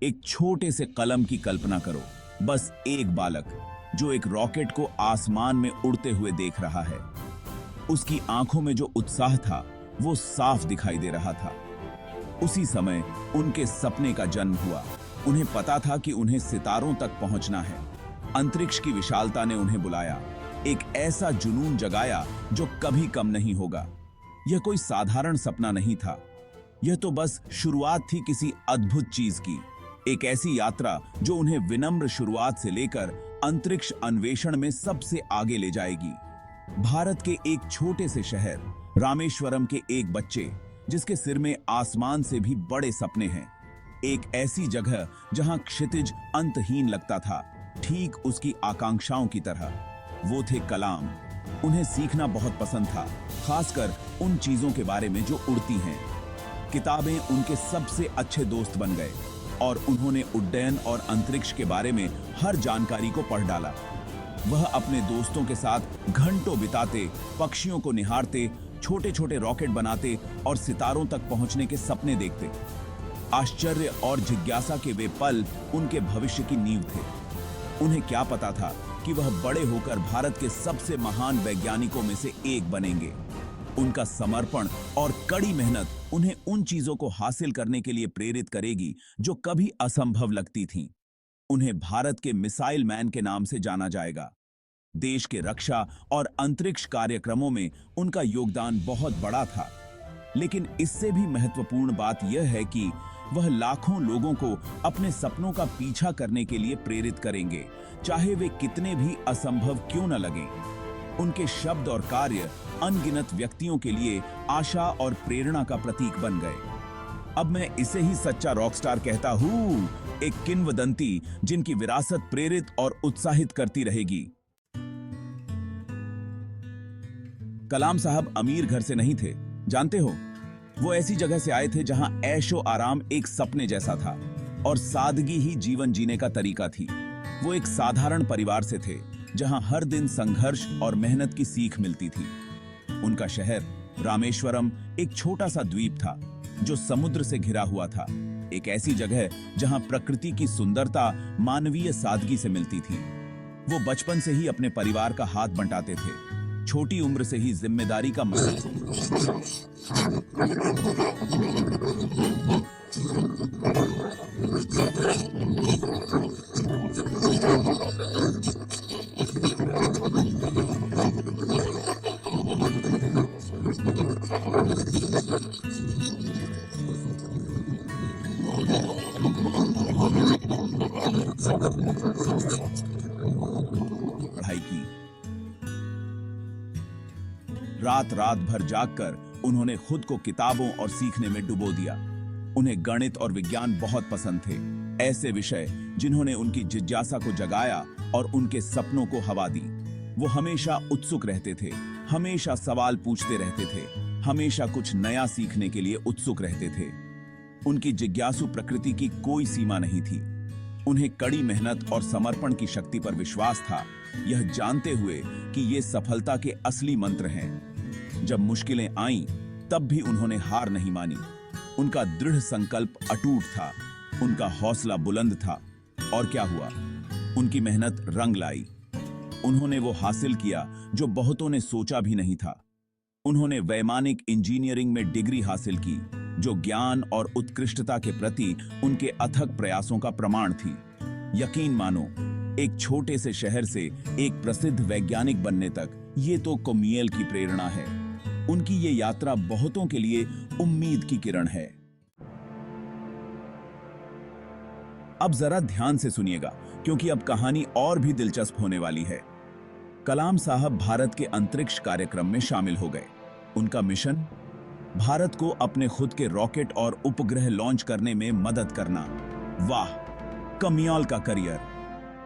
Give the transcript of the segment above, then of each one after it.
एक छोटे से कलम की कल्पना करो, बस एक बालक जो एक रॉकेट को आसमान में उड़ते हुए देख रहा है। उसकी आंखों में जो उत्साह था वो साफ दिखाई दे रहा था। उसी समय उनके सपने का जन्म हुआ। उन्हें पता था कि उन्हें सितारों तक पहुंचना है। अंतरिक्ष की विशालता ने उन्हें बुलाया, एक ऐसा जुनून जगाया जो कभी कम नहीं होगा। यह कोई साधारण सपना नहीं था, यह तो बस शुरुआत थी किसी अद्भुत चीज की। एक ऐसी यात्रा जो उन्हें विनम्र शुरुआत से लेकर अंतरिक्ष अन्वेषण में सबसे आगे ले जाएगी। भारत के एक छोटे से शहर रामेश्वरम के एक बच्चे जिसके सिर में आसमान से भी बड़े सपने हैं। एक ऐसी जगह जहां क्षितिज अंतहीन लगता था, ठीक उसकी आकांक्षाओं की तरह। वो थे कलाम। उन्हें सीखना बहुत पसंद था, खासकर उन चीजों के बारे में जो उड़ती हैं। किताबें उनके सबसे अच्छे दोस्त बन गए और उन्होंने उड्डयन और अंतरिक्ष के बारे में हर जानकारी को पढ़ डाला। वह अपने दोस्तों के साथ घंटों बिताते, पक्षियों को निहारते, छोटे छोटे रॉकेट बनाते और सितारों तक पहुंचने के सपने देखते। आश्चर्य और जिज्ञासा के वे पल उनके भविष्य की नींव थे। उन्हें क्या पता था कि वह बड़े होकर भारत के सबसे महान वैज्ञानिकों में से एक बनेंगे। उनका समर्पण और कड़ी मेहनत उन्हें उन चीजों को हासिल करने के लिए प्रेरित करेगी जो कभी असंभव लगती थीं। उन्हें भारत के मिसाइल मैन के नाम से जाना जाएगा। देश के रक्षा और अंतरिक्ष कार्यक्रमों में उनका योगदान बहुत बड़ा था। लेकिन इससे भी महत्वपूर्ण बात यह है कि वह लाखों लोगों को अपने सपनों का पीछा करने के लिए प्रेरित करेंगे, चाहे वे कितने भी असंभव क्यों न लगें। उनके शब्द और कार्य अनगिनत व्यक्तियों के लिए आशा और प्रेरणा का प्रतीक बन गए। अब मैं इसे ही सच्चा रॉकस्टार कहता हूँ, एक किंवदंती जिनकी विरासत प्रेरित और उत्साहित करती रहेगी। कलाम साहब अमीर घर से नहीं थे, जानते हो। वो ऐसी जगह से आए थे जहां ऐशो आराम एक सपने जैसा था और सादगी ही जीवन जीने का तरीका थी। वो एक साधारण परिवार से थे जहां हर दिन संघर्ष और मेहनत की सीख मिलती थी। उनका शहर रामेश्वरम एक छोटा सा द्वीप था जो समुद्र से घिरा हुआ था। एक ऐसी जगह जहां प्रकृति की सुंदरता मानवीय सादगी से मिलती थी। वो बचपन से ही अपने परिवार का हाथ बंटाते थे। छोटी उम्र से ही जिम्मेदारी का पढ़ाई की। रात रात भर जागकर उन्होंने खुद को किताबों और सीखने में डुबो दिया। उन्हें गणित और विज्ञान बहुत पसंद थे, ऐसे विषय जिन्होंने उनकी जिज्ञासा को जगाया और उनके सपनों को हवा दी। वो हमेशा उत्सुक रहते थे, हमेशा सवाल पूछते रहते थे, हमेशा कुछ नया सीखने के लिए उत्सुक रहते थे। उनकी जिज्ञासु प्रकृति की कोई सीमा नहीं थी। उन्हें कड़ी मेहनत और समर्पण की शक्ति पर विश्वास था, यह जानते हुए कि ये सफलता के असली मंत्र हैं। जब मुश्किलें आईं, तब भी उन्होंने हार नहीं मानी। उनका दृढ़ संकल्प अटूट था, उनका हौसला बुलंद था। और क्या हुआ? उनकी मेहनत रंग लाई। उन्होंने वो हासिल किया जो बहुतों ने सोचा भी नहीं था। उन्होंने वैमानिक इंजीनियरिंग में डिग्री हासिल की, जो ज्ञान और उत्कृष्टता के प्रति उनके अथक प्रयासों का प्रमाण थी। यकीन मानो, एक छोटे से शहर से एक प्रसिद्ध वैज्ञानिक बनने तक ये तो कोमियल की प्रेरणा है। उनकी ये यात्रा बहुतों के लिए उम्मीद की किरण है। अब जरा ध्यान से सुनिएगा, क्योंकि अब कहानी और भी दिलचस्प होने वाली है। कलाम साहब भारत के अंतरिक्ष कार्यक्रम में शामिल हो गए। उनका मिशन, भारत को अपने खुद के रॉकेट और उपग्रह लॉन्च करने में मदद करना। वाह, कमाल का करियर।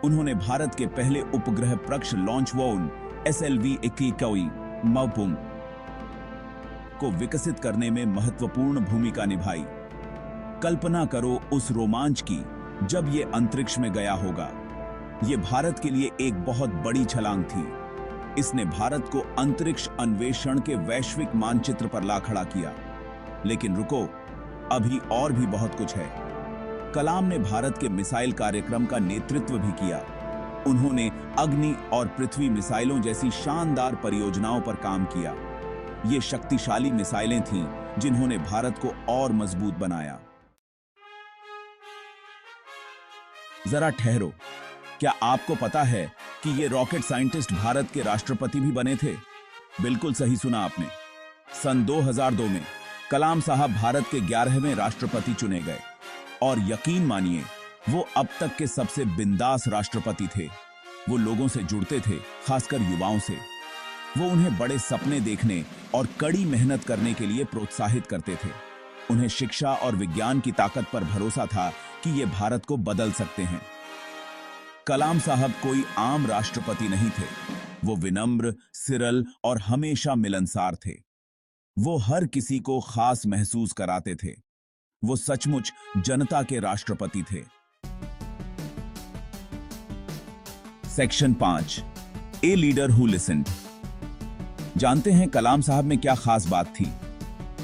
उन्होंने भारत के पहले उपग्रह प्रक्षेपण लॉन्च वोन SLV-21 मौपुंग को विकसित करने में महत्वपूर्ण भूमिका निभाई। कल्पना करो उस रोमांच की जब ये अंतरिक्ष में गया होगा। ये भारत के लिए एक बहुत बड़ी छलांग थी। इसने भारत को अंतरिक्ष अन्वेषण के वैश्विक मानचित्र पर ला खड़ा किया। लेकिन रुको, अभी और भी बहुत कुछ है। कलाम ने भारत के मिसाइल कार्यक्रम का नेतृत्व भी किया। उन्होंने अग्नि और पृथ्वी मिसाइलों जैसी शानदार परियोजनाओं पर काम किया। ये शक्तिशाली मिसाइलें थीं जिन्होंने भारत को और मजबूत बनाया। जरा ठहरो, क्या आपको पता है कि ये रॉकेट साइंटिस्ट भारत के राष्ट्रपति भी बने थे? बिल्कुल सही सुना आपने। सन 2002 में कलाम साहब भारत के 11वें राष्ट्रपति चुने गए और यकीन मानिए वो अब तक के सबसे बिंदास राष्ट्रपति थे। वो लोगों से जुड़ते थे, खासकर युवाओं से। वो उन्हें बड़े सपने देखने और कड़ी मेहनत करने के लिए प्रोत्साहित करते थे। उन्हें शिक्षा और विज्ञान की ताकत पर भरोसा था कि ये भारत को बदल सकते हैं। कलाम साहब कोई आम राष्ट्रपति नहीं थे। वो विनम्र, सिरल और हमेशा मिलनसार थे। वो हर किसी को खास महसूस कराते थे। वो सचमुच जनता के राष्ट्रपति थे। Section 5, a leader who listened. जानते हैं कलाम साहब में क्या खास बात थी?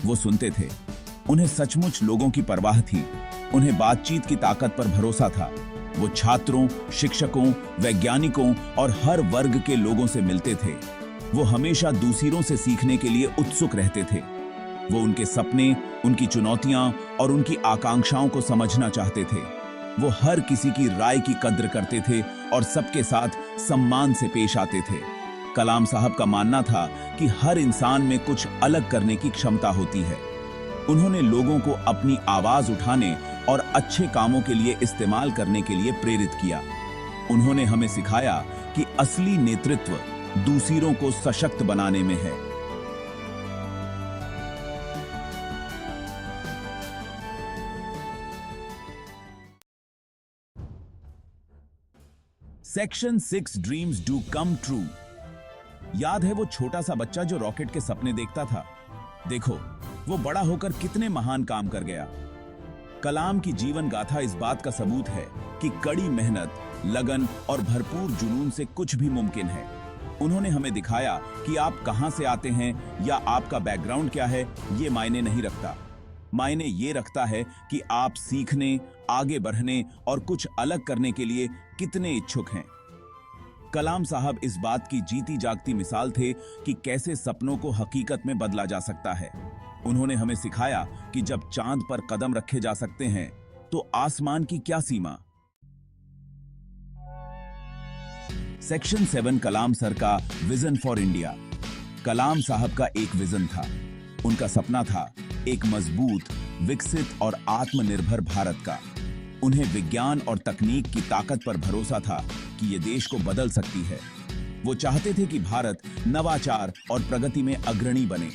वो सुनते थे। उन्हें सचमुच लोगों की परवाह थी। उन्हें बातचीत की ताकत पर भरोसा था। वो छात्रों, शिक्षकों, वैज्ञानिकों और हर वर्ग के लोगों से मिलते थे। वो हमेशा दूसरों से सीखने के लिए उत्सुक रहते थे। वो उनके सपने, उनकी चुनौतियां और उनकी आकांक्षाओं को समझना चाहते थे। वो हर किसी की राय की कद्र करते थे और सबके साथ सम्मान से पेश आते थे। कलाम साहब का मानना था कि हर इंसान में कुछ अलग करने की क्षमता होती है। उन्होंने लोगों को अपनी आवाज उठाने और अच्छे कामों के लिए इस्तेमाल करने के लिए प्रेरित किया। उन्होंने हमें सिखाया कि असली नेतृत्व दूसरों को सशक्त बनाने में है। Section 6, dreams do come true. याद है वो छोटा सा बच्चा जो रॉकेट के सपने देखता था? देखो, वो बड़ा होकर कितने महान काम कर गया। कलाम की जीवन गाथा इस बात का सबूत है कि कड़ी मेहनत, लगन और भरपूर जुनून से कुछ भी मुमकिन है। उन्होंने हमें दिखाया कि आप कहां से आते हैं या आपका बैकग्राउंड क्या है, ये मायने नहीं रखता। मायने ये रखता है कि आप सीखने, आगे बढ़ने और कुछ अलग करने के लिए कितने इच्छुक हैं। कलाम साहब इस बात की जीती जागती मिसाल थे कि कैसे सपनों को हकीकत में बदला जा सकता है। उन्होंने हमें सिखाया कि जब चांद पर कदम रखे जा सकते हैं तो आसमान की क्या सीमा। सेक्शन 7, कलाम सर का विजन फॉर इंडिया। कलाम साहब का एक विजन था। उनका सपना था एक मजबूत, विकसित और आत्मनिर्भर भारत का। उन्हें विज्ञान और तकनीक की ताकत पर भरोसा था कि ये देश को बदल सकती है। वो चाहते थे कि भारत नवाचार और प्रगति में अग्रणी बने।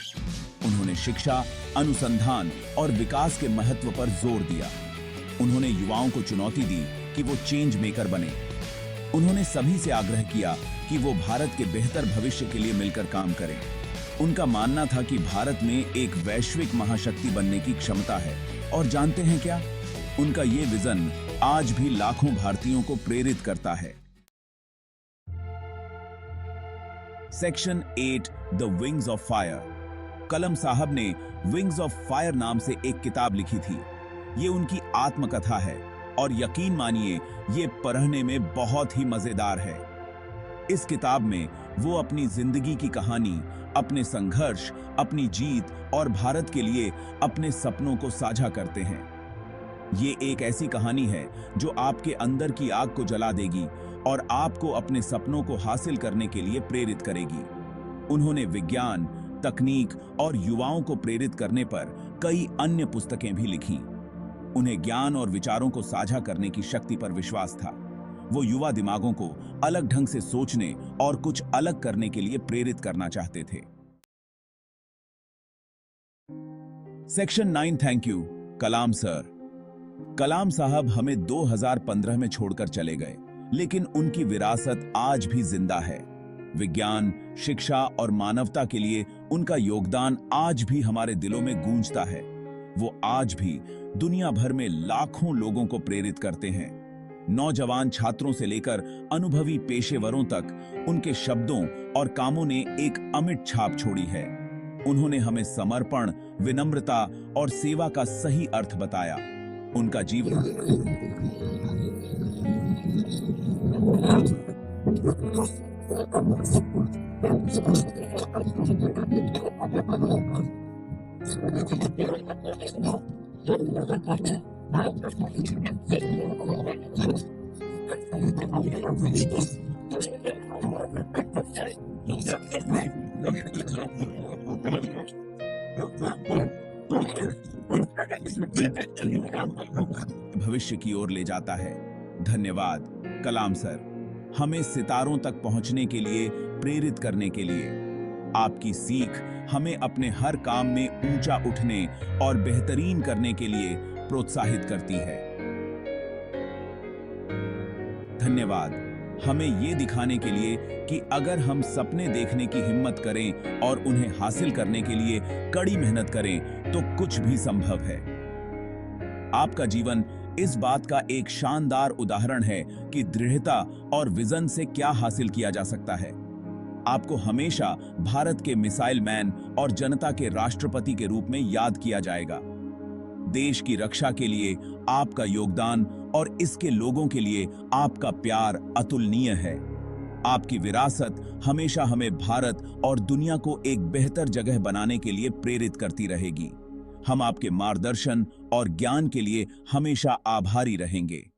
उन्होंने शिक्षा, अनुसंधान और विकास के महत्व पर जोर दिया। उन्होंने युवाओं को चुनौती दी कि वो चेंज मेकर बने। उन्होंने सभी से आग्रह किया कि वो भारत के बेहतर भविष्य के लिए मिलकर काम करें। उनका मानना था कि भारत में एक वैश्विक महाशक्ति बनने की क्षमता है। और जानते हैं क्या? उनका ये विजन आज भी लाखों भारतीयों को प्रेरित करता है। Section 8, the wings of fire. Kalam साहब ने विंग्स ऑफ फायर नाम से एक किताब लिखी थी। ये उनकी आत्मकथा है और यकीन मानिए ये पढ़ने में बहुत ही मजेदार है। इस किताब में वो अपनी जिंदगी की कहानी, अपने संघर्ष, अपनी जीत और भारत के लिए अपने सपनों को साझा करते हैं। ये एक ऐसी कहानी है जो आपके अंदर की आग को जला देगी और आपको अपने सपनों को हासिल करने के लिए प्रेरित करेगी। उन्होंने विज्ञान, तकनीक और युवाओं को प्रेरित करने पर कई अन्य पुस्तकें भी लिखीं। उन्हें ज्ञान और विचारों को साझा करने की शक्ति पर विश्वास था। वो युवा दिमागों को अलग ढंग से सोचने और कुछ अलग करने के लिए प्रेरित करना चाहते थे। Section 9, thank you Kalam sir. Kalam साहब हमें 2015 में छोड़कर चले गए, लेकिन उनकी विरासत आज भी जिंदा है। विज्ञान, शिक्षा और मानवता के लिए उनका योगदान आज भी हमारे दिलों में गूंजता है। वो आज भी दुनिया भर में लाखों लोगों को प्रेरित करते हैं। नौजवान छात्रों से लेकर अनुभवी पेशेवरों तक उनके शब्दों और कामों ने एक अमिट छाप छोड़ी है। उन्होंने हमें समर्पण, विनम्रता और सेवा का सही अर्थ बताया। उनका जीवन भविष्य की ओर ले जाता है। धन्यवाद कलाम सर, हमें सितारों तक पहुंचने के लिए प्रेरित करने के लिए। आपकी सीख हमें अपने हर काम में ऊंचा उठने और बेहतरीन करने के लिए प्रोत्साहित करती है। धन्यवाद हमें ये दिखाने के लिए कि अगर हम सपने देखने की हिम्मत करें और उन्हें हासिल करने के लिए कड़ी मेहनत करें तो कुछ भी संभव है। आपका जीवन इस बात का एक शानदार उदाहरण है कि दृढ़ता और विजन से क्या हासिल किया जा सकता है। आपको हमेशा भारत के मिसाइल मैन और जनता के राष्ट्रपति के रूप में याद किया जाएगा। देश की रक्षा के लिए आपका योगदान और इसके लोगों के लिए आपका प्यार अतुलनीय है। आपकी विरासत हमेशा हमें भारत और दुनिया को एक बेहतर जगह बनाने के लिए प्रेरित करती रहेगी। हम आपके मार्गदर्शन और ज्ञान के लिए हमेशा आभारी रहेंगे।